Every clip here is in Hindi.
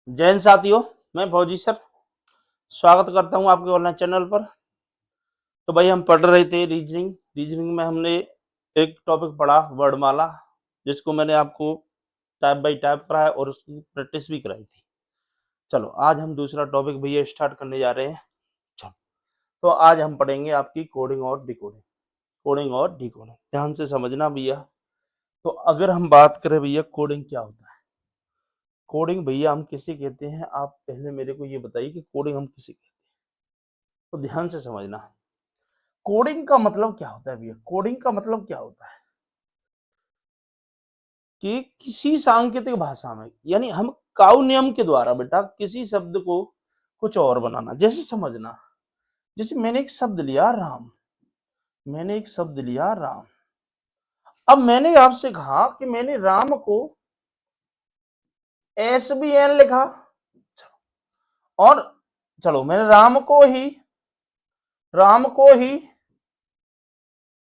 जय हिंद साथियों, मैं फौजी सर स्वागत करता हूं आपके ऑनलाइन चैनल पर। तो भाई हम पढ़ रहे थे रीजनिंग में हमने एक टॉपिक पढ़ा वर्णमाला, जिसको मैंने आपको टाइप बाय टाइप कराया और उसकी प्रैक्टिस भी कराई थी। चलो आज हम दूसरा टॉपिक भैया स्टार्ट करने जा रहे हैं। चलो तो आज हम पढ़ेंगे आपकी कोडिंग और डिकोडिंग। कोडिंग और डिकोडिंग ध्यान से समझना भैया। तो अगर हम बात करें भैया कोडिंग क्या होता है, कोडिंग भैया हम किसे कहते हैं, आप पहले मेरे को ये बताइए कि कोडिंग हम किसे कहते हैं। तो ध्यान से समझना, कोडिंग का मतलब क्या होता है भैया। कोडिंग का मतलब क्या होता है कि किसी सांकेतिक भाषा में, यानी हम काउ नियम के द्वारा बेटा किसी शब्द को कुछ और बनाना। जैसे समझना, जैसे मैंने एक शब्द लिया राम, मैंने एक शब्द लिया राम। अब मैंने आपसे कहा कि मैंने राम को SBN लिखा, और चलो मैंने राम को ही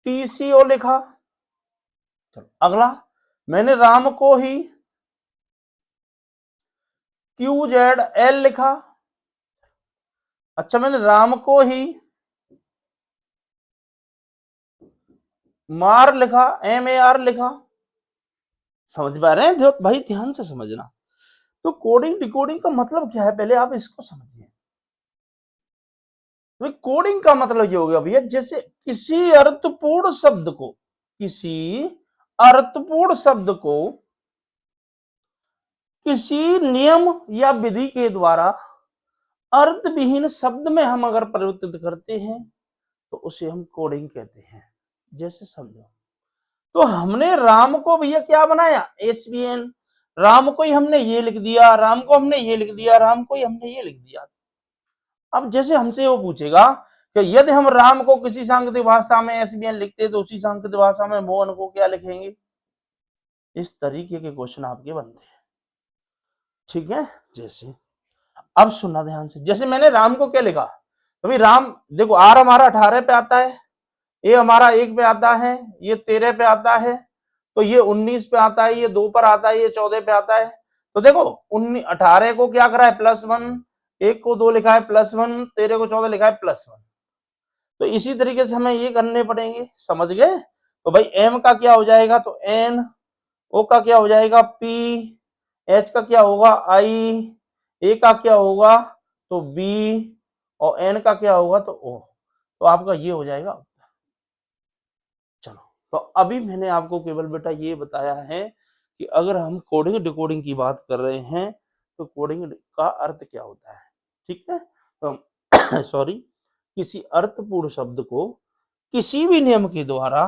TCO लिखा। चलो अगला, मैंने राम को ही QZL लिखा। अच्छा, मैंने राम को ही मार लिखा, MAR लिखा। समझ पा रहे हैं भाई, ध्यान से समझना। तो कोडिंग डिकोडिंग का मतलब क्या है, पहले आप इसको समझिए। तो कोडिंग का मतलब ये हो गया भैया, जैसे किसी अर्थपूर्ण शब्द को, किसी अर्थपूर्ण शब्द को किसी नियम या विधि के द्वारा अर्थविहीन शब्द में हम अगर परिवर्तित करते हैं तो उसे हम कोडिंग कहते हैं। जैसे समझो, तो हमने राम को भैया क्या बनाया, SBN। राम को ही हमने ये लिख दिया, राम को हमने ये लिख दिया, राम को ही हमने ये लिख दिया। अब जैसे हमसे वो पूछेगा कि यदि हम राम को किसी सांकेतिक भाषा में SBN लिखते तो उसी सांकेतिक भाषा में मोहन को क्या लिखेंगे। इस तरीके के क्वेश्चन आपके बनते हैं, ठीक है। जैसे अब सुनना ध्यान से, जैसे मैंने राम को क्या लिखा, अभी राम देखो, R हमारा 18 पे आता है, ये हमारा 1 पे आता है, ये 13 पे आता है, तो ये 19 पे आता है, ये 2 पर आता है, ये 14 पे आता है। तो देखो 18 को क्या करा है +1, 1 को 2 लिखा है +1, 13 को 14 लिखा है +1। तो इसी तरीके से हमें ये करने पड़ेंगे, समझ गए। तो भाई M का क्या हो जाएगा, तो N, O का क्या हो जाएगा P, H का क्या होगा I, A का क्या होगा तो B, और N का क्या होगा तो O। तो आपका ये हो जाएगा। चलो, तो अभी मैंने आपको केवल बेटा ये बताया है कि अगर हम कोडिंग डिकोडिंग की बात कर रहे हैं तो कोडिंग का अर्थ क्या होता है, ठीक है। तो सॉरी, किसी अर्थपूर्ण शब्द को किसी भी नियम के द्वारा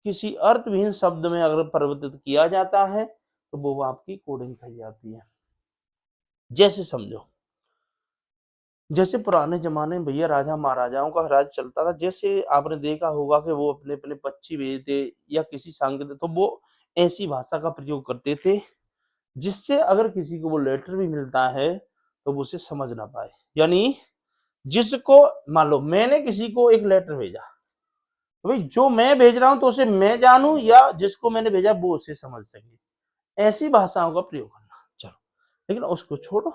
किसी अर्थविहीन शब्द में अगर परिवर्तित किया जाता है तो वो आपकी कोडिंग कही जाती है। जैसे समझो, जैसे पुराने जमाने में भैया राजा महाराजाओं का राज चलता था, जैसे आपने देखा होगा कि वो अपने अपने पक्षी भेजते या किसी सांकेतिक, तो वो ऐसी भाषा का प्रयोग करते थे जिससे अगर किसी को वो लेटर भी मिलता है तो वो उसे समझ ना पाए। यानी जिसको, मान लो मैंने किसी को एक लेटर भेजा, तो भाई जो मैं भेज रहा हूं तो उसे मैं जानूं या जिसको मैंने भेजा वो उसे समझ सके, ऐसी भाषाओं का प्रयोग करना। चलो लेकिन उसको छोड़ो,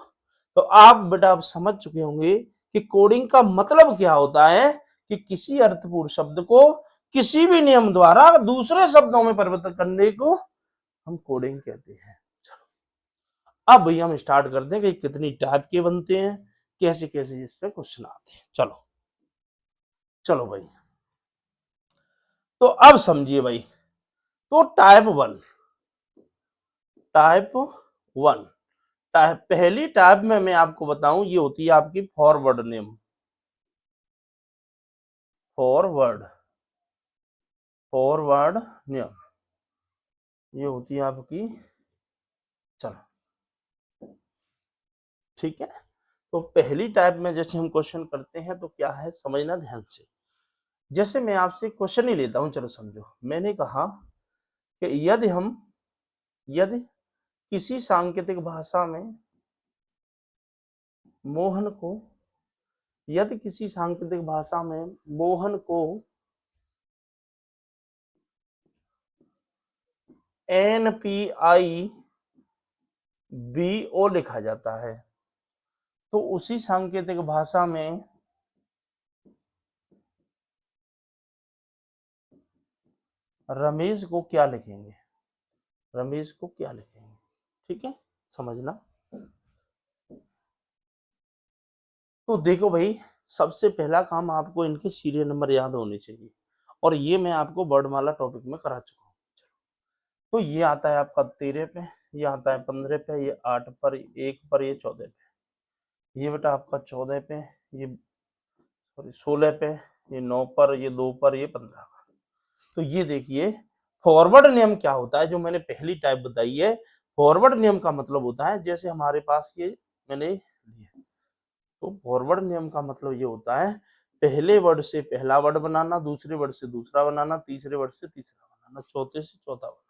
तो आप बेटा आप समझ चुके होंगे कि कोडिंग का मतलब क्या होता है, कि किसी अर्थपूर्ण शब्द को किसी भी नियम द्वारा दूसरे शब्दों में परिवर्तित करने को हम कोडिंग कहते हैं। चलो अब भैया हम स्टार्ट करते हैं कि कितनी टाइप के बनते हैं, कैसे कैसे इस पे क्वेश्चन आते हैं। चलो चलो भाई, तो अब समझिए भाई, तो टाइप 1 पहली टाइप में मैं आपको बताऊं, ये होती है आपकी forward name, forward forward name, ये होती है आपकी। चलो ठीक है, तो पहली टाइप में जैसे हम क्वेश्चन करते हैं तो क्या है समझना ध्यान से। जैसे मैं आपसे क्वेश्चन ही लेता हूं, चलो समझो, मैंने कहा कि यदि किसी सांकेतिक भाषा में मोहन को यदि किसी सांकेतिक भाषा में मोहन को NPI BO लिखा जाता है, तो उसी सांकेतिक भाषा में रमेश को क्या लिखेंगे, रमेश को क्या लिखेंगे। ठीक है, समझना। तो देखो भाई, सबसे पहला काम आपको इनके सीरियल नंबर याद होने चाहिए, और ये मैं आपको वर्णमाला टॉपिक में करा चुका हूँ। तो ये आता है आपका 13 पे, ये आता है 15 पे, ये 8 पर, 1 पर, ये 14 पे, ये बेटा आपका 14 पे, ये सॉरी 16 पे, ये 9 पर, ये 2 पर, ये 15 पर। तो ये देखिए फॉरवर्ड नियम क्या होता है, जो मैंने पहली टाइप बताई है। फॉरवर्ड नियम का मतलब होता है, जैसे हमारे पास ये मैंने लिया, तो फॉरवर्ड नियम का मतलब ये होता है पहले वर्ड से पहला वर्ड बनाना, दूसरे वर्ड से दूसरा बनाना, तीसरे वर्ड से तीसरा बनाना, चौथे से चौथा बनाना।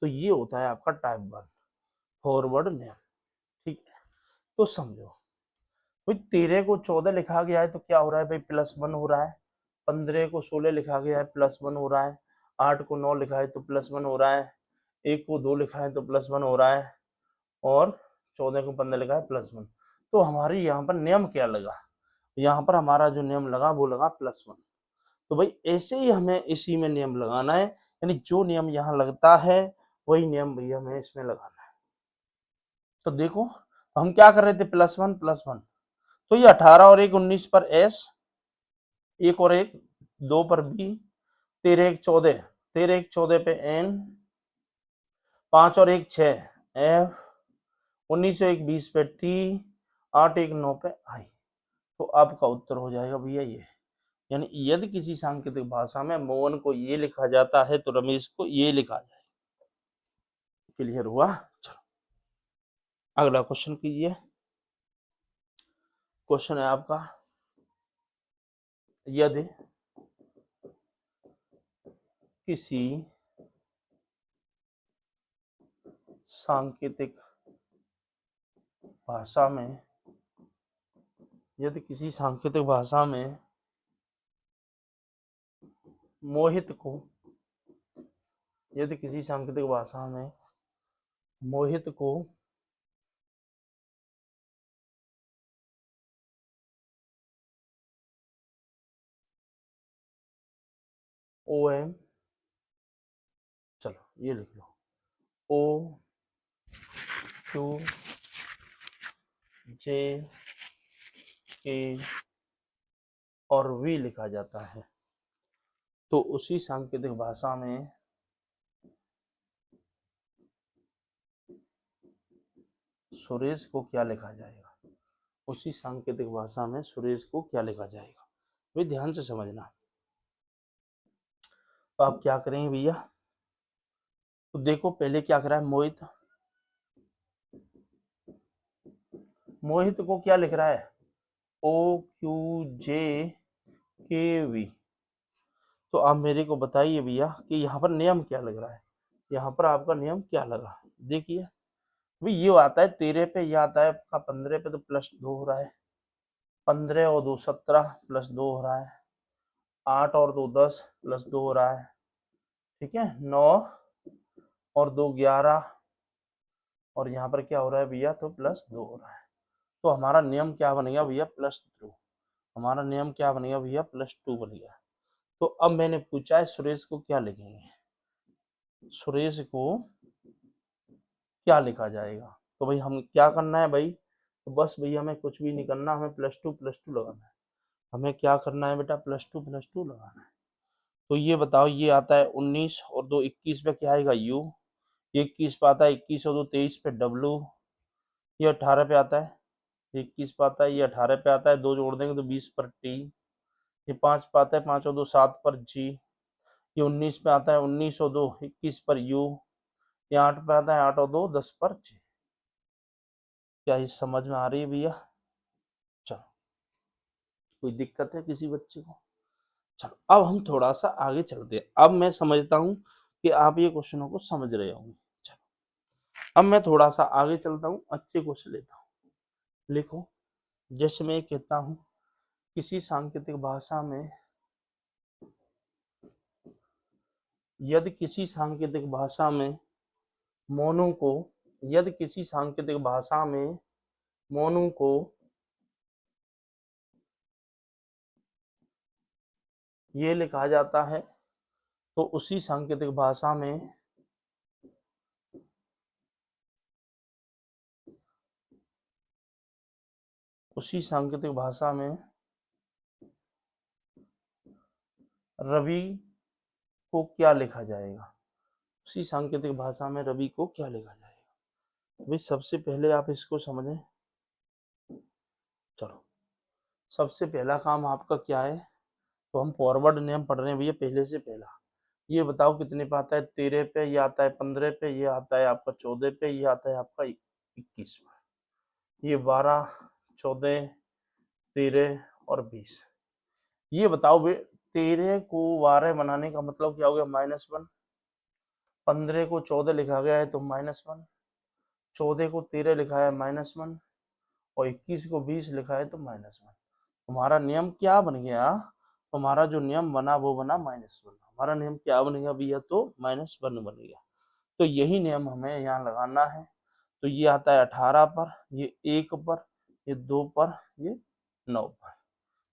तो ये होता है आपका टाइप 1 फॉरवर्ड नियम। ठीक है, तो समझो भाई 13 को 14 लिखा गया है तो क्या हो रहा है भाई, +1 हो रहा है। 15 को 16 लिखा गया है, +1 हो रहा है। 8 को 9 लिखा है तो +1 हो रहा है। 1 को 2 लिखा है तो +1 हो रहा है, और 14 को 15 लिखा है +1। तो हमारी यहाँ पर नियम क्या लगा, यहाँ पर हमारा जो नियम लगा वो लगा +1। तो भाई ऐसे ही हमें इसी में नियम लगाना है, यानी जो नियम यहाँ लगता है वही नियम भैया हमें इसमें लगाना है। तो देखो हम क्या कर रहे थे, +1 तो ये 18 और 1 19 पर S, 1 और 1 2 पर B, 13 1 14, 13 1 14 पे N, 5 और 1 6 F, 19 और 1 20 पे T, 8 1 9 पे I। तो आपका उत्तर हो जाएगा भैया ये, यानी यदि किसी सांकेतिक भाषा में मोहन को ये लिखा जाता है तो रमेश को ये लिखा जाए। क्लियर हुआ। चलो अगला क्वेश्चन कीजिए। क्वेश्चन है आपका, यदि किसी सांकेतिक भाषा में, यदि किसी सांकेतिक भाषा में मोहित को, यदि किसी सांकेतिक भाषा में मोहित को OM, चलो ये लिख लो, OQJ और V लिखा जाता है, तो उसी सांकेतिक भाषा में सुरेश को क्या लिखा जाएगा, उसी सांकेतिक भाषा में सुरेश को क्या लिखा जाएगा। वे ध्यान से समझना। तो आप क्या करेंगे भैया, तो देखो पहले क्या करा है मोहित, मोहित को क्या लिख रहा है OQJKV। तो आप मेरे को बताइए भैया कि यहाँ पर नियम क्या लग रहा है, यहाँ पर आपका नियम क्या लगा। देखिए भाई ये आता है 13 पे, ये आता है आपका 15 पे, तो +2 हो रहा है। 15 और 2 17 +2 हो रहा है। 8 और 2 10 +2 हो रहा है। ठीक है, 9 और 2 11, और यहाँ पर क्या हो रहा है भैया, तो +2 हो रहा है। तो हमारा नियम क्या बनेगा भैया, +2। हमारा नियम क्या बनेगा भैया, +2 बन गया। तो अब मैंने पूछा है सुरेश को क्या लिखेंगे, सुरेश को क्या लिखा जाएगा। तो भाई हम क्या करना है भाई, तो बस भैया हमें कुछ भी नहीं करना, हमें +2 लगाना है। हमें क्या करना है बेटा, +2 लगाना है। तो ये बताओ, ये आता है 19 और 2 21 पे क्या आएगा U, ये 21 पे आता है, 21 और 2 23 पे W, ये 18 पे आता है, 21 पे आता है, ये 18 पे आता है, 2 जोड़ देंगे तो 20 पर T, ये 5 पे आता है, 5 और 2 7 पर G, ये 19 पे आता है, 19 और 2 21 पर U, ये 8 पे आता है, 8 और 2 10 पर G। क्या ये समझ में आ रही है भैया। चलो कोई दिक्कत है किसी बच्चे को। चलो अब हम थोड़ा सा आगे चलते हैं। अब मैं समझता हूँ कि आप ये क्वेश्चनों को समझ रहे होंगे। चलो अब मैं थोड़ा सा आगे चलता हूँ, अच्छे क्वेश्चन लेता हूँ। लिखो, जैसे मैं कहता हूँ किसी सांकेतिक भाषा में, यदि किसी सांकेतिक भाषा में मोनू को यदि किसी सांकेतिक भाषा में मोनू को ये लिखा जाता है तो उसी सांकेतिक भाषा में रवि को क्या लिखा जाएगा, उसी सांकेतिक भाषा में रवि को क्या लिखा जाएगा। भाई सबसे पहले आप इसको समझें। चलो सबसे पहला काम आपका क्या है, तो हम फॉरवर्ड नियम पढ़ रहे हैं भैया। पहले से पहला ये बताओ कितने पे आता है, 13 पे, ये आता है 15 पे, ये आता है आपका 14 पे, ये आता है आपका 21 पे, ये 12, 14, 13 और 20। ये बताओ भाई 13 को 12 बनाने का मतलब क्या हो गया, -1। 15 को 14 लिखा गया है तो -1, 14 को 13 लिखा है -1 और 21 को 20 लिखा है तो -1। तुम्हारा नियम क्या बन गया, तुम्हारा जो नियम बना वो बना -1। हमारा नियम क्या बन गया भैया, तो -1 बन गया। तो यही नियम हमें यहाँ लगाना है। तो ये आता है 18 पर, ये 1 पर, ये 2 पर, ये 9 पर।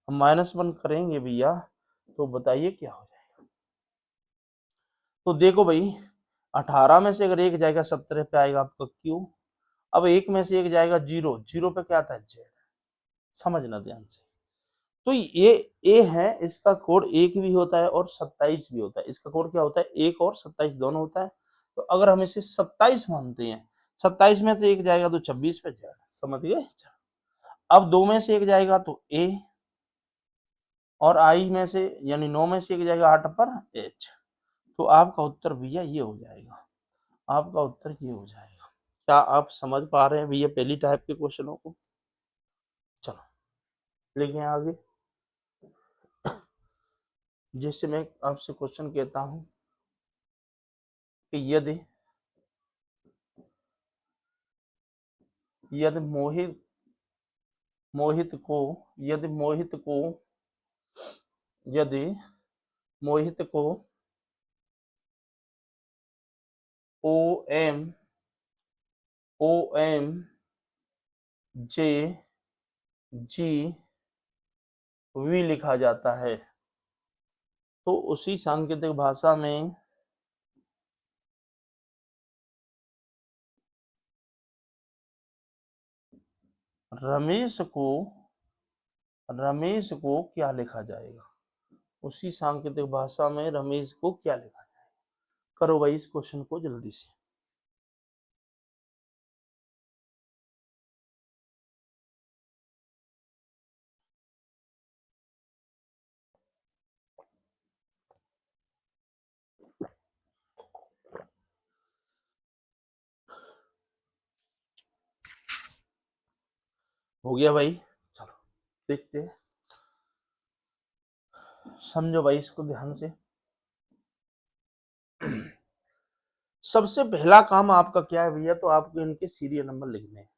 हम -1 करेंगे भैया तो बताइए क्या हो जाएगा। तो देखो भाई 18 में से अगर 1 जाएगा 17 पे आएगा आपका Q। अब 1 में से 1 जाएगा 0, 0 पे क्या आता है Z। समझना ध्यान से। तो ये ए है, इसका कोड 1 भी होता है और 27 भी होता है। इसका कोड क्या होता है, 1 और 27 दोनों होता है। तो अगर हम इसे 27 मानते हैं, 27 में से 1 जाएगा तो 26 पे जाएगा। समझ गए। अब 2 में से 1 जाएगा तो ए, और आई में से यानी 9 में से 1 जाएगा 8 पर एच। तो आपका उत्तर भैया ये हो जाएगा, आपका उत्तर ये हो जाएगा। क्या आप समझ पा रहे हैं भैया पहली टाइप के क्वेश्चनों को। चलो लिखें आगे। जिससे मैं आपसे क्वेश्चन कहता हूं कि यदि यदि मोहित मोहित को यदि मोहित को यदि मोहित को OM OMGV लिखा जाता है तो उसी सांकेतिक भाषा में रमेश को क्या लिखा जाएगा, उसी सांकेतिक भाषा में रमेश को क्या लिखा जाएगा। करो भाई इस क्वेश्चन को जल्दी से। हो गया भाई, चलो देखते हैं, समझो भाई इसको ध्यान से। सबसे पहला काम आपका क्या है भैया, तो आपको इनके सीरियल नंबर लिखने हैं।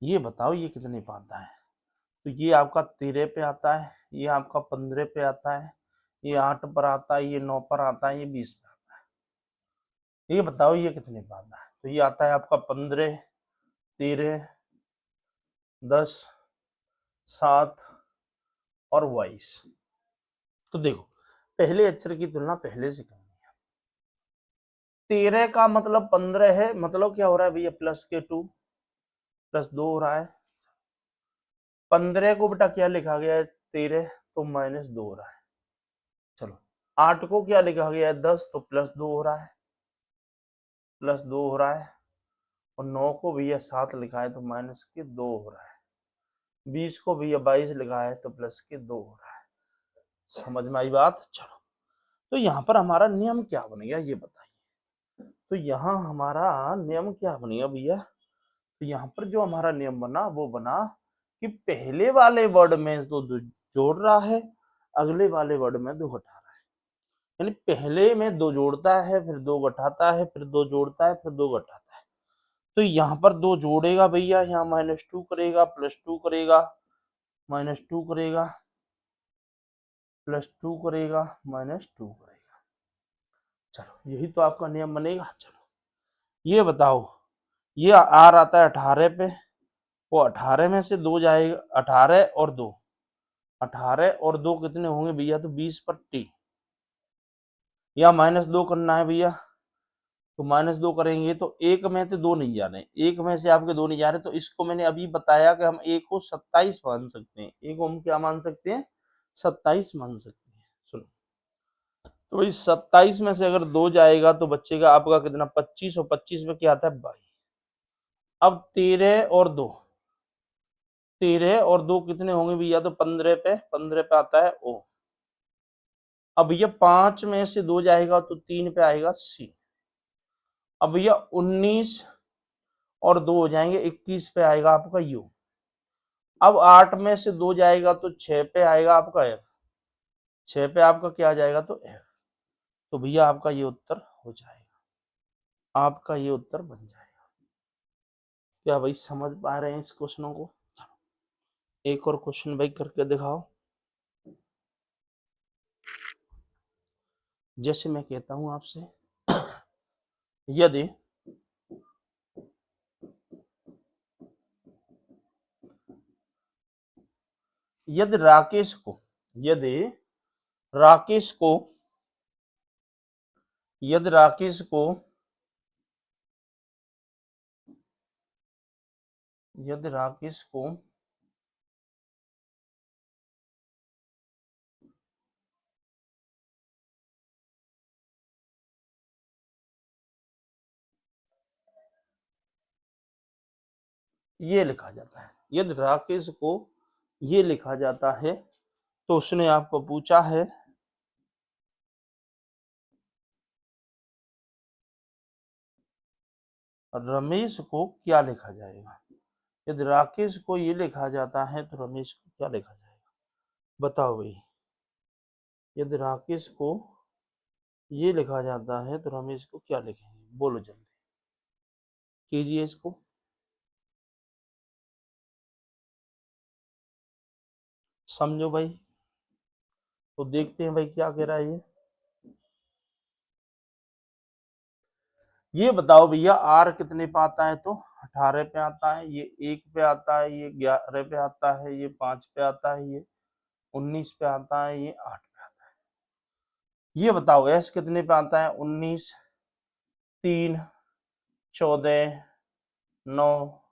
ये बताओ ये कितने पे आता है, तो ये आपका 13 पे आता है, ये आपका 15 पे आता है, ये 8 पर आता है, ये 9 पर आता है, ये 20 पे आता है। ये बताओ ये कितने पे आता है, तो ये आता है आपका 15, 13, 10, 7 और 22। तो देखो पहले अक्षर की तुलना पहले से करनी है। 13 का मतलब 15 है, मतलब क्या हो रहा है भैया, प्लस के 2 +2 हो रहा है। 15 को बेटा क्या लिखा गया है 13, तो -2 हो रहा है। चलो 8 को क्या लिखा गया है 10, तो +2 हो रहा है, +2 हो रहा है। और 9 को भैया 7 लिखा है तो -2 हो रहा है। 20 को भैया 22 लिखा है तो +2 हो रहा है। समझ में आई बात। चलो तो यहाँ पर हमारा नियम क्या बनेगा ये बताइए। तो यहाँ हमारा नियम क्या बनेगा भैया, तो यहाँ पर जो हमारा नियम बना वो बना कि पहले वाले वर्ड में तो जोड़ रहा है, अगले वाले वर्ड में 2 घटा रहा है। यानी पहले में 2 जोड़ता है, फिर 2 घटाता है, फिर 2 जोड़ता है, फिर 2 घटाता है। तो यहाँ पर 2 जोड़ेगा भैया, यहाँ -2 करेगा, +2 करेगा, -2 करेगा, +2 करेगा, -2 करेगा। चलो यही तो आपका नियम बनेगा। चलो ये बताओ, ये आर आता है 18 पे, वो 18 में से 2 जाएगा, 18 और 2, 18 और 2 कितने होंगे भैया, तो 20 पर टी, या -2 करना है भैया, तो -2 करेंगे तो एक में तो 2 नहीं जा रहे, एक में से आपके 2 नहीं जा रहे, तो इसको मैंने अभी बताया कि हम एक को 27 मान सकते हैं, एक को हम क्या मान सकते हैं, 27 मान सकते हैं। सुनो, तो भाई 27 में से अगर 2 जाएगा तो बचेगा आपका कितना, 25, और 25 में क्या आता है 22। अब 13 और 2, 13 और 2 कितने होंगे भैया, तो 15 पे, 15 पे आता है ओ। अब भैया 5 में से 2 जाएगा तो 3 पे आएगा सी। अब भैया 19 और 2 हो जाएंगे, 21 पे आएगा आपका यू। अब 8 में से 2 जाएगा तो 6 पे आएगा आपका एफ, 6 पे आपका क्या आ जाएगा, तो एफ। तो भैया आपका ये उत्तर हो जाएगा, आपका ये उत्तर बन जाएगा। क्या भाई समझ पा रहे हैं इस क्वेश्चनों को? एक और क्वेश्चन भाई करके दिखाओ। जैसे मैं कहता हूं आपसे, यदि यदि राकेश को यदि राकेश को यदि राकेश को यदि राकेश को ये लिखा जाता है, यदि राकेश को ये लिखा जाता है, तो उसने आपको पूछा है रमेश को क्या लिखा जाएगा। यदि राकेश को ये लिखा जाता है तो रमेश को क्या लिखा जाएगा, बताओ भाई। यदि राकेश को ये लिखा जाता है तो रमेश को क्या लिखेंगे, बोलो जल्दी कीजिए इसको। समझो भाई, तो देखते हैं भाई क्या कह रहा है ये। ये बताओ भैया आर कितने पे आता है, तो 18 पे आता है, ये 1 पे आता है, ये 11 पे आता है, ये 5 पे आता है, ये 19 पे आता है, ये 8 पे आता है। ये बताओ एस कितने पे आता है, 19, 3, 14, 9,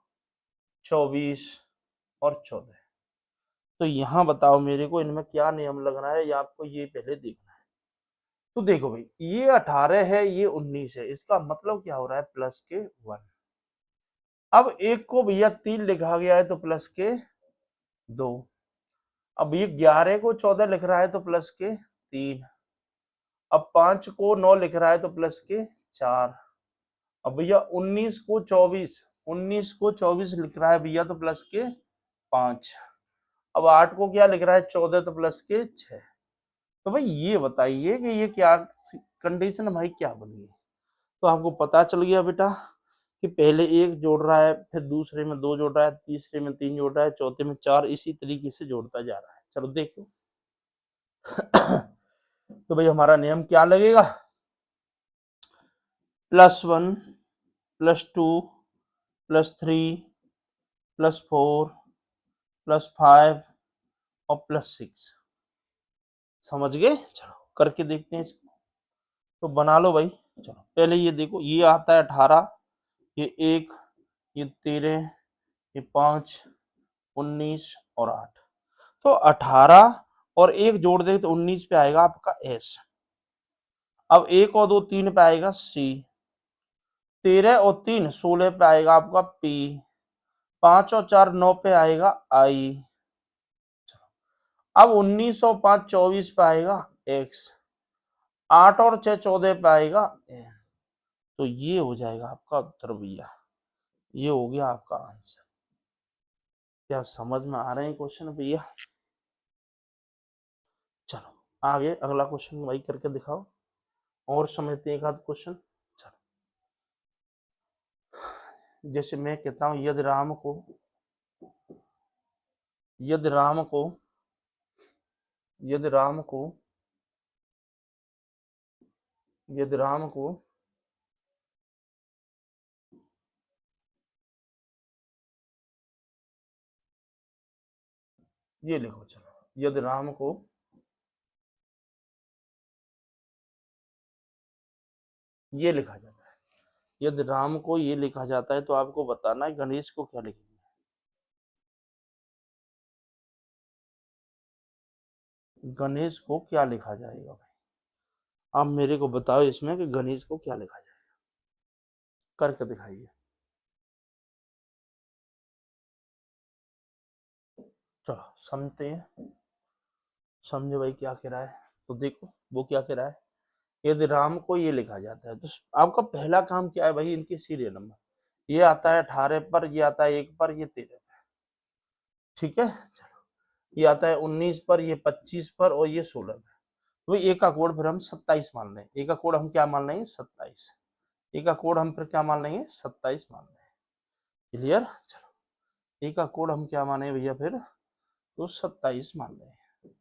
24 और 14। तो यहाँ बताओ मेरे को इनमें क्या नियम लग रहा है, या आपको ये पहले देखना है। तो देखो भाई, ये 18 है, ये 19 है, इसका मतलब क्या हो रहा है, प्लस के 1। अब एक को भैया 3 लिखा गया है तो प्लस के 2। अब ये 11 को 14 लिख रहा है तो प्लस के 3। अब 5 को 9 लिख रहा है तो प्लस के 4। अब भैया 19 को 24 लिख रहा है भैया तो प्लस के 5। अब 8 को क्या लिख रहा है, 14 तो प्लस के 6। तो भाई ये बताइए कि ये क्या कंडीशन भाई क्या बन गई। तो आपको पता चल गया बेटा कि पहले 1 जोड़ रहा है, फिर दूसरे में 2 जोड़ रहा है, तीसरे में 3 जोड़ रहा है, चौथे में 4, इसी तरीके से जोड़ता जा रहा है। चलो देखो तो भाई हमारा नियम क्या लगेगा, +1, +2, +3, +4, +5 और +6। समझ गए? चलो करके देखते हैं इसको, तो बना लो भाई। चलो पहले ये देखो, ये आता है 18, ये 1, ये 13, ये 5, 19 और 8। तो 18 और 1 जोड़ दे तो 19 पे आएगा आपका एस। अब 1 और 2 3 पे आएगा सी। 13 और 3 16 पे आएगा आपका पी। 5 और 4 9 पे आएगा आई। अब 19 और 5 24 पे आएगा एक्स। 8 और 6 14 पे आएगा एन। तो ये हो जाएगा आपका उत्तर भैया, ये हो गया आपका आंसर। क्या समझ में आ रहे हैं क्वेश्चन भैया? चलो आगे अगला क्वेश्चन वही करके दिखाओ, और समझते हैं एक आध क्वेश्चन। चलो जैसे मैं कहता हूं, यदि राम को यदि राम को यदि राम को यदि राम को ये लिखो, चलो यदि राम को ये लिखा जाता है, यदि राम को ये लिखा जाता है तो आपको बताना है गणेश को क्या लिखेंगे। गणेश को क्या लिखा जाएगा भाई, आप मेरे को बताओ इसमें कि गणेश को क्या लिखा जाएगा, करके दिखाइए। चलो समझते हैं, समझो भाई क्या कह रहा है। तो देखो वो क्या कह रहा है, यदि राम को ये लिखा जाता है तो आपका पहला काम क्या है भाई, इनके सीरियल नंबर, ये आता है 18 पर, ये आता है 1 पर, ये 13 पर, ठीक है। चलो ये आता है 19 पर, ये 25 पर, और ये 16 पर। तो एक का कोड फिर हम 27 मान रहे हैं, एक का कोड हम क्या मान रहे हैं 27, एक का कोड हम फिर क्या मान लेंगे 27 मान रहे हैं। क्लियर। चलो एक का कोड हम क्या माने भैया फिर, तो 27 मान रहे हैं।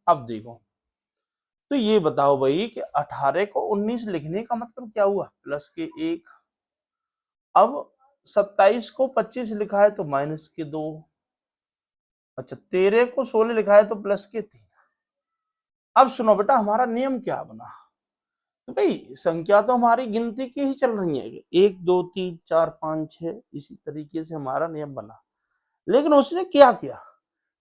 अब देखो तो ये बताओ भाई कि 18 को 19 लिखने का मतलब क्या हुआ, प्लस के 1। अब 27 को 25 लिखा है तो माइनस के 2। अच्छा 13 को 16 लिखा है तो प्लस के 3। अब सुनो बेटा हमारा नियम क्या बना, तो भाई संख्या तो हमारी गिनती की ही चल रही है, 1 2 3 4 5 6, इसी तरीके से हमारा नियम बना। लेकिन उसने क्या किया,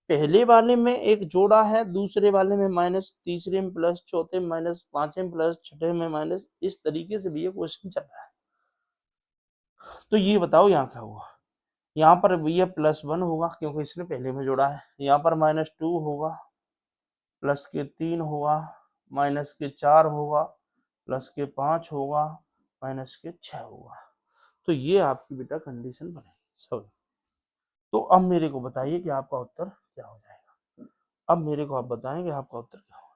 पहले वाले में एक जोड़ा है, दूसरे वाले में माइनस, तीसरे में प्लस, चौथे में माइनस, पांचवे में प्लस, छठे में माइनस, इस तरीके से भी ये क्वेश्चन चल रहा है। तो ये बताओ यहाँ क्या हुआ, यहाँ पर भैया +1 होगा क्योंकि इसने पहले में जोड़ा है, यहाँ पर -2 होगा, प्लस के 3 होगा, माइनस के 4 होगा, प्लस के 5 होगा, माइनस के 6 होगा। तो ये आपकी बेटा कंडीशन बनेगी सब। तो अब मेरे को बताइए कि आपका उत्तर क्या हो जाएगा, अब मेरे को आप बताएंगे आपका उत्तर क्या होगा।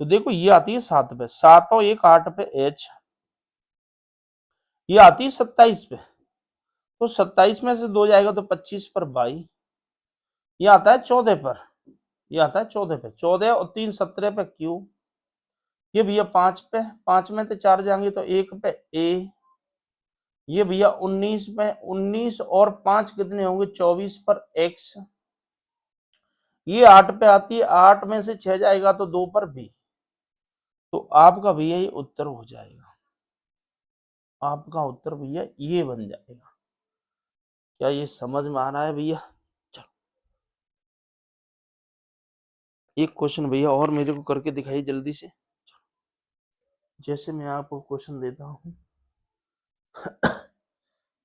तो देखो ये आती है 7 पे, 7 और 1 8 पे H, ये आती है 27 पे, तो 27 में से 2 जाएगा तो 25 पर बाई, ये आता है 14 पर, ये आता है 14 पे, 14 और 3 17 पे Q, ये भैया 5 पे, 5 में से 4 जाएंगे तो 1 पे A, ये भैया 19 पे, 19 और 5 कितने होंगे 24 पर X, ये 8 पे आती है, 8 में से 6 जाएगा तो 2 पर B। तो आपका भैया ये उत्तर हो जाएगा, आपका उत्तर भैया ये बन जाएगा। क्या ये समझ में आ रहा है भैया। चलो एक क्वेश्चन भैया और मेरे को करके दिखाइए जल्दी से। जैसे मैं आपको क्वेश्चन देता हूं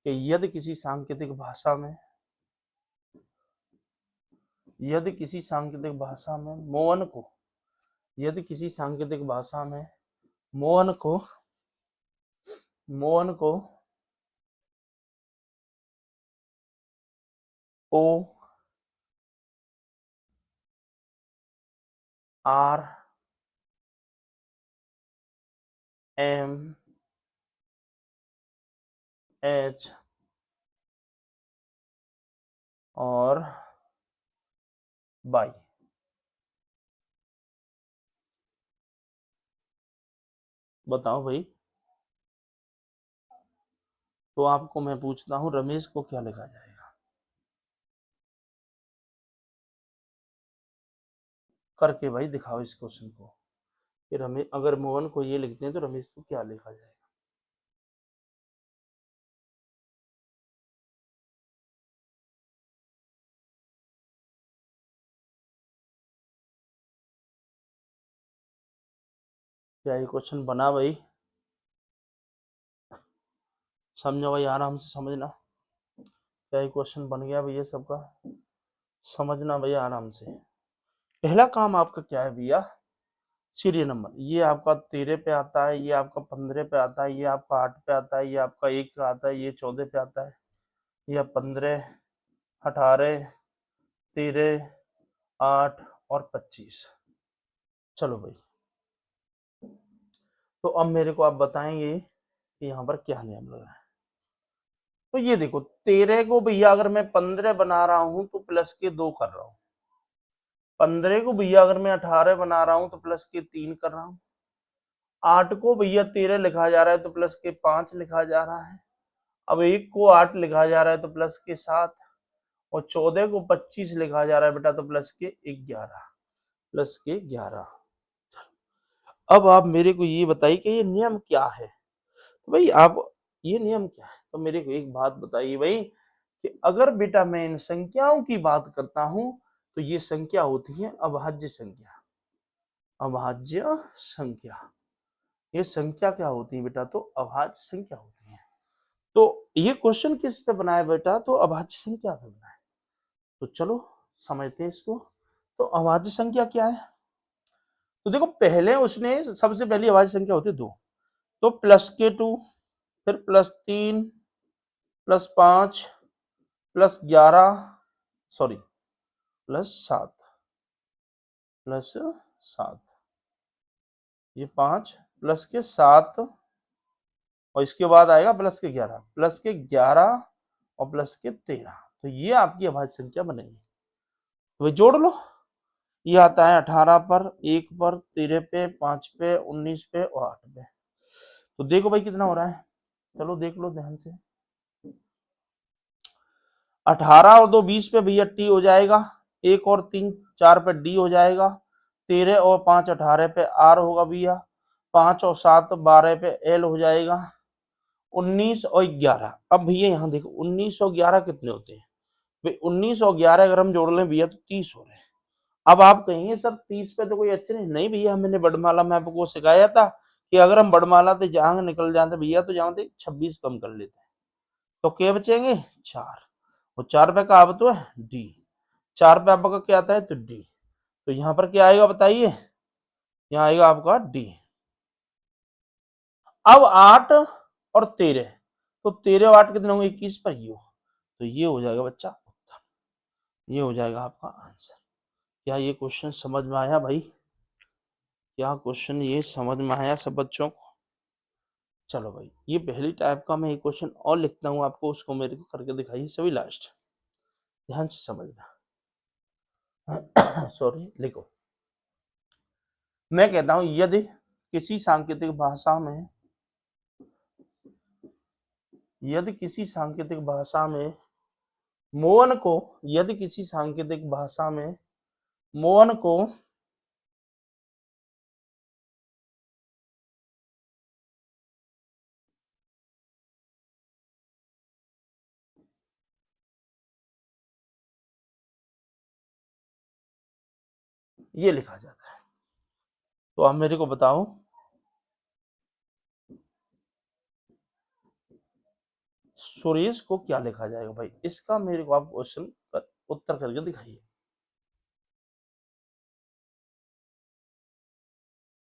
कि यदि किसी सांकेतिक भाषा में, यदि किसी सांकेतिक भाषा में मोहन को, यदि किसी सांकेतिक भाषा में मोहन को, मोहन को O R M H और बाई, बताओ भाई। तो आपको मैं पूछता हूं रमेश को क्या लिखा जाएगा, करके भाई दिखाओ इस क्वेश्चन को कि रमेश, अगर मोहन को ये लिखते हैं तो रमेश को क्या लिखा जाएगा। क्या ये क्वेश्चन बना भाई, समझो भाई आराम से समझना। क्या ये क्वेश्चन बन गया भैया सबका, समझना भैया आराम से। पहला काम आपका क्या है भैया, सीरियल नंबर, ये आपका 13 पे आता है, ये आपका 15 पे आता है, ये आपका 8 पे आता है, ये आपका 1 पे आता है, ये 14 पे आता है, ये 15 18 13 8 और 25। चलो भाई तो अब मेरे को आप बताएंगे कि यहाँ पर क्या नियम लगा है। तो ये देखो 13 को भैया अगर मैं 15 बना रहा हूं तो प्लस के 2 कर रहा हूं, 15 को भैया अगर मैं 18 बना रहा हूं तो प्लस के 3 कर रहा हूं, 8 को भैया 13 लिखा जा रहा है तो प्लस के 5 लिखा जा रहा है, अब 1 को 8 लिखा जा रहा है तो प्लस के 7, और 14 को 25 लिखा जा रहा है बेटा, तो प्लस के 11, प्लस के 11। अब आप मेरे को ये बताइए कि ये नियम क्या है। तो भाई आप ये नियम क्या है, तो मेरे को एक बात बताइए भाई कि अगर बेटा मैं इन संख्याओं की बात करता हूं तो ये संख्या होती है अभाज्य संख्या। अभाज्य संख्या, ये संख्या क्या होती है बेटा, तो अभाज्य संख्या होती है। तो ये क्वेश्चन किस पे बनाया बेटा, तो अभाज्य संख्या पे बनाया। तो चलो समझते हैं इसको। तो अभाज्य संख्या क्या है, तो देखो पहले उसने सबसे पहली अभाज्य संख्या होती है 2, तो प्लस के 2, फिर +3, +5, +11, सॉरी +7, +7, ये 5 प्लस के 7 और इसके बाद आएगा प्लस के 11, प्लस के 11 और प्लस के 13। तो ये आपकी अभाज्य संख्या बनेगी। तो जोड़ लो, ये आता है 18 पर, 1 पर, 13 पे, 5 पे, 19 पे और 8 पे। तो देखो भाई कितना हो रहा है, चलो देख लो ध्यान से। 18 और 2 20 पे भैया टी हो जाएगा, 1 और 3 4 पे डी हो जाएगा, 13 और 5 18 पे आर होगा भैया, 5 और 7 12 पे एल हो जाएगा, 19 और 11। अब भैया यहाँ देखो 19 और 11 कितने होते हैं भाई, 19 और 11 अगर हम जोड़ लें भैया तो 30 हो रहे हैं। अब आप कहेंगे सर 30 पे तो कोई अच्छे नहीं भैया, हमने बड़माला में आपको सिखाया था कि अगर हम बड़माला से जहां निकल जाते भैया तो जहां 26 कम कर लेते हैं, तो क्या बचेंगे 4, और 4 पे का आप तो है डी, 4 पे आपका क्या आता है तो डी, तो यहाँ पर क्या आएगा बताइए, यहाँ आएगा आपका डी। अब 8 और 13, तो 13 और 8 कितने होंगे 21 पर यू, तो ये हो जाएगा बच्चा, ये हो जाएगा आपका आंसर। क्या ये क्वेश्चन समझ में आया भाई, क्या क्वेश्चन ये समझ में आया सब बच्चों को। चलो भाई ये पहली टाइप का मैं एक क्वेश्चन और लिखता हूँ आपको, उसको मेरे को करके दिखाइए सभी लास्ट, ध्यान से समझना। सॉरी लिखो, मैं कहता हूं यदि किसी सांकेतिक भाषा में, यदि किसी सांकेतिक भाषा में मोहन को, यदि किसी सांकेतिक भाषा में मोहन को ये लिखा जाता है, तो आप मेरे को बताओ सुरेश को क्या लिखा जाएगा भाई, इसका मेरे को आप क्वेश्चन उत्तर करके दिखाइए,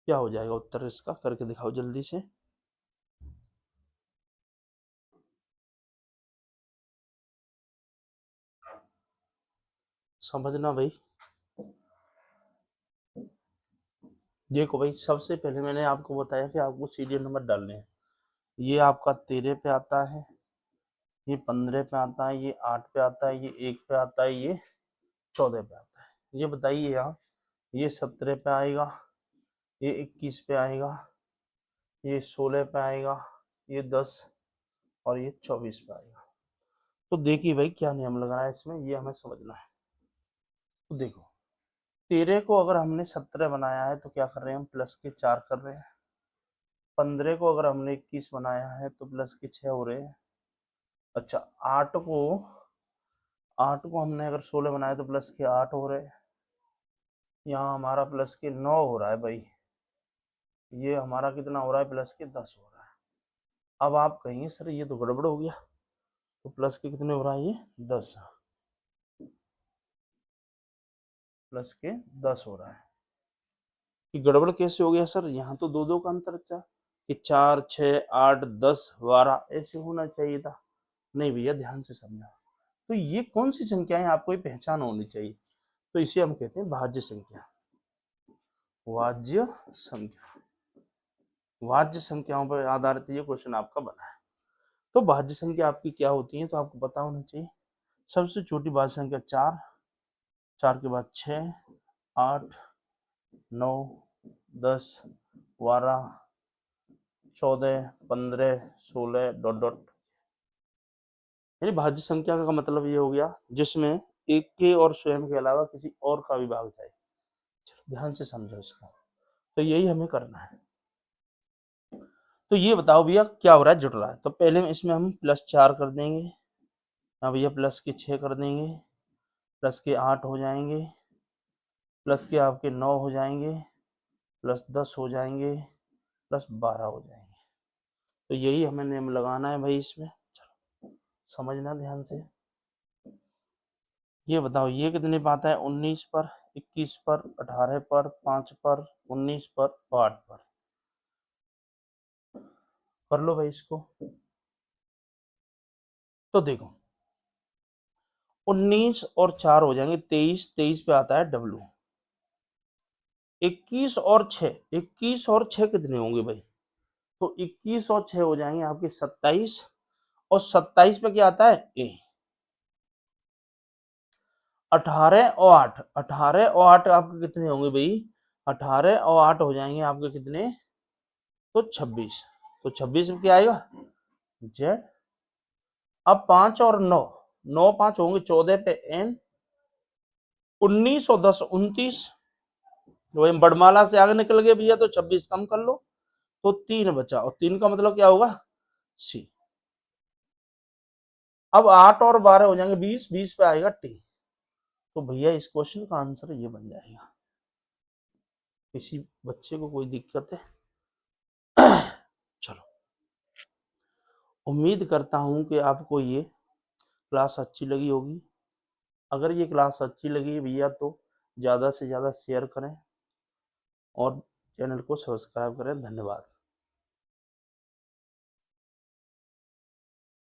क्या हो जाएगा उत्तर इसका, करके दिखाओ जल्दी से। समझना भाई, देखो भाई सबसे पहले मैंने आपको बताया कि आपको सीरियल नंबर डालने हैं। ये आपका 13 पे आता है, ये 15 पे आता है, ये 8 पे आता है, ये 1 पे आता है, ये 14 पे आता है। ये बताइए आप, ये 17 पे आएगा, ये 21 पे आएगा, ये 16 पे आएगा, ये 10 और ये 24 पे आएगा। तो देखिए भाई क्या नियम लग रहा है इसमें, ये हमें समझना है। तो देखो 13 को अगर हमने 17 बनाया है तो क्या कर रहे हैं हम, प्लस के 4 कर रहे हैं। 15 को अगर हमने 21 बनाया है तो प्लस के 6 हो रहे हैं। अच्छा 8 को हमने अगर 16 बनाया तो प्लस के 8 हो रहे हैं। यहाँ हमारा प्लस के 9 हो रहा है भाई, ये हमारा कितना हो रहा है प्लस के 10 हो रहा है। अब आप कहेंगे सर ये तो गड़बड़ हो गया, तो प्लस के कितने हो रहा है ये 10, प्लस के 10 हो रहा है। कि गड़बड़ कैसे हो गया सर, यहाँ तो 2 का अंतर था कि 4 6 8 10 12 ऐसे होना चाहिए था। नहीं भैया ध्यान से समझा, तो ये कौन सी संख्याएं आपको ये पहचान होनी चाहिए, तो इसे हम कहते हैं भाज्य संख्या। वाज्य संख्या, वाज्य संख्याओं पर आधारित ये क्वेश्चन आपका बना है। तो भाज्य संख्या आपकी क्या होती है, तो आपको पता होना चाहिए। सबसे छोटी भाज्य संख्या 4, 4 के बाद 6 8 9 10 12 14 15 16 ... यानी भाज्य संख्या का मतलब ये हो गया जिसमें एक के और स्वयं के अलावा किसी और का भी भाग जाए। चलो ध्यान से समझो इसको, तो यही हमें करना है। तो ये बताओ भैया क्या हो रहा है, जुड़ रहा है। तो पहले में इसमें हम +4 कर देंगे, हाँ भैया प्लस के 6 कर देंगे, प्लस के 8 हो जाएंगे, प्लस के आपके 9 हो जाएंगे, प्लस 10 हो जाएंगे, प्लस 12 हो जाएंगे। तो यही हमें नेम लगाना है भाई इसमें। चलो समझना ध्यान से। ये बताओ ये कितने पे आता है, 19 पर, 21 पर, 18 पर, 5 पर, 19 पर, 8 पर। कर लो भाई इसको। तो देखो 19 और 4 हो जाएंगे 23, 23 पे आता है W। 21 और 6, 21 और 6 कितने होंगे भाई, तो 21 और 6 हो जाएंगे आपके 27, और 27 पे क्या आता है A। 18 और 8, 18 और 8 आपके कितने होंगे भाई, 18 और 8 हो जाएंगे आपके कितने, तो 26। तो 26 में क्या आएगा Z। अब 5 और 9, 9 5 होंगे 14 पे N, 19 और 10 29। वही बड़माला से आगे निकल गए भैया, तो 26 कम कर लो, तो 3 बचा, और 3 का मतलब क्या होगा C। अब 8 और 12 हो जाएंगे 20, 20 पे आएगा T। तो भैया इस क्वेश्चन का आंसर ये बन जाएगा। किसी बच्चे को कोई दिक्कत है? चलो उम्मीद करता हूं कि आपको ये क्लास अच्छी लगी होगी। अगर ये क्लास अच्छी लगी भैया तो ज़्यादा से ज़्यादा शेयर करें और चैनल को सब्सक्राइब करें। धन्यवाद।